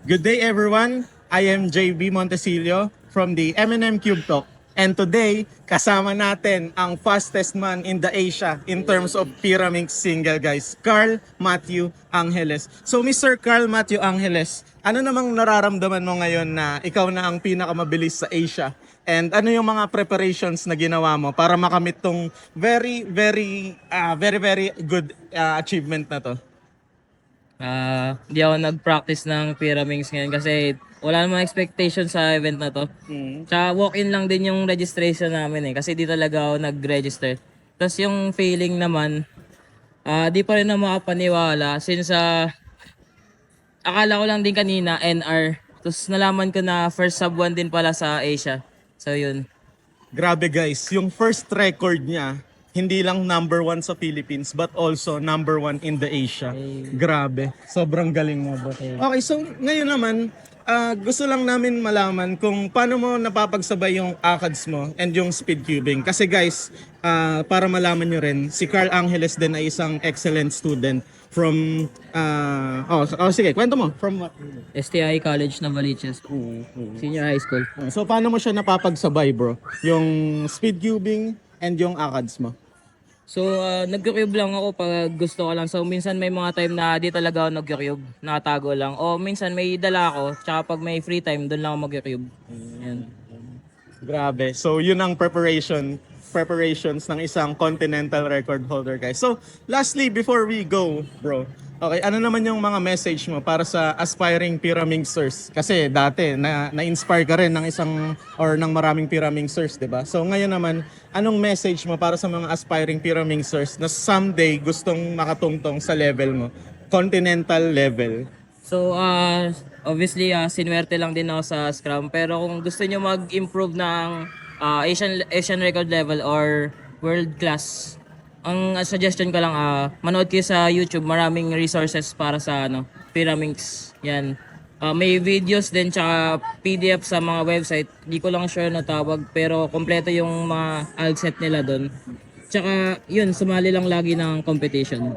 Good day everyone. I am JB Montesilio from the M&M Cube Talk. And today, kasama natin ang fastest man in the Asia in terms of pyramid single guys, Carl Matthew Angeles. So Mr. Carl Matthew Angeles, ano namang nararamdaman mo ngayon na ikaw na ang pinakamabilis sa Asia? And ano yung mga preparations na ginawa mo para makamit tong very good achievement na to? Hindi ako nag-practice ng Pyraminx ngayon kasi wala namang expectation sa event na to. Tsaka walk-in lang din yung registration namin kasi di talaga ako nag-register. Tapos yung feeling naman, di pa rin na makapaniwala since akala ko lang din kanina NR. Tapos nalaman ko na first sub 1 din pala sa Asia. So yun. Grabe guys, yung first record niya, hindi lang number 1 sa Philippines but also number 1 in the Asia. Grabe, sobrang galing mo bro. Okay, so ngayon naman, gusto lang namin malaman kung paano mo napapagsabay yung ACADS mo and yung speed cubing. Kasi guys, para malaman nyo rin, si Carl Angeles din ay isang excellent student from, sige, kwento mo. From what? STI College Novaliches. Senior high school. So paano mo siya napapagsabay bro? Yung speed cubing and yung ACADS mo? So, nag-cube lang ako pag gusto ko lang. So, minsan may mga time na di talaga ako nag-cube. Nakatago lang. O minsan may dala ako. Tsaka pag may free time, doon lang ako mag-cube. Yan. Grabe. So, yun ang preparations ng isang continental record holder, guys. So, lastly, before we go, bro, okay, ano naman yung mga message mo para sa aspiring pyramidsters? Kasi dati, na-inspire ka rin ng isang or ng maraming pyramidsters, di ba? So, ngayon naman, anong message mo para sa mga aspiring pyramidsters na someday gustong makatungtong sa level mo? Continental level. So, obviously, sinuwerte lang din ako sa Scrum. Pero kung gusto nyo mag-improve ng Asian record level or world class, ang suggestion ko lang, manood kayo sa YouTube. Maraming resources para sa Pyraminx. Yan. May videos din tsaka PDF sa mga website. Di ko lang sure na tawag pero kompleto yung mga alset nila doon. Tsaka yun, sumali lang lagi ng competition.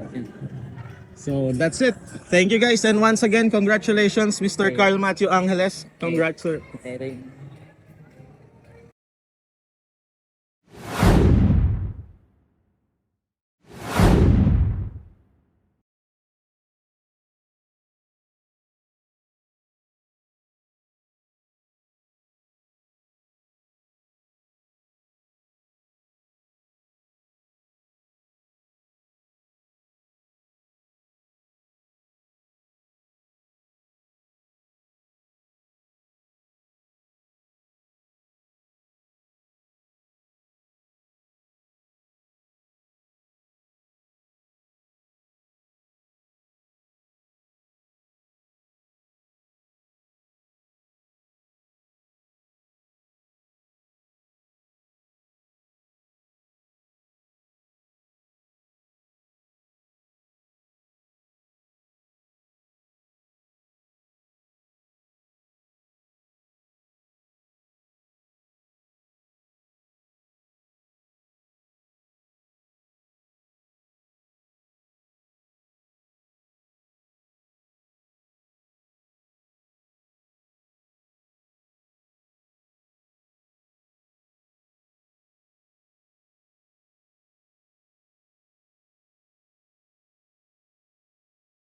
So that's it. Thank you guys and once again, congratulations Mr. Carl Matthew Angeles. Congrats sir. Okay.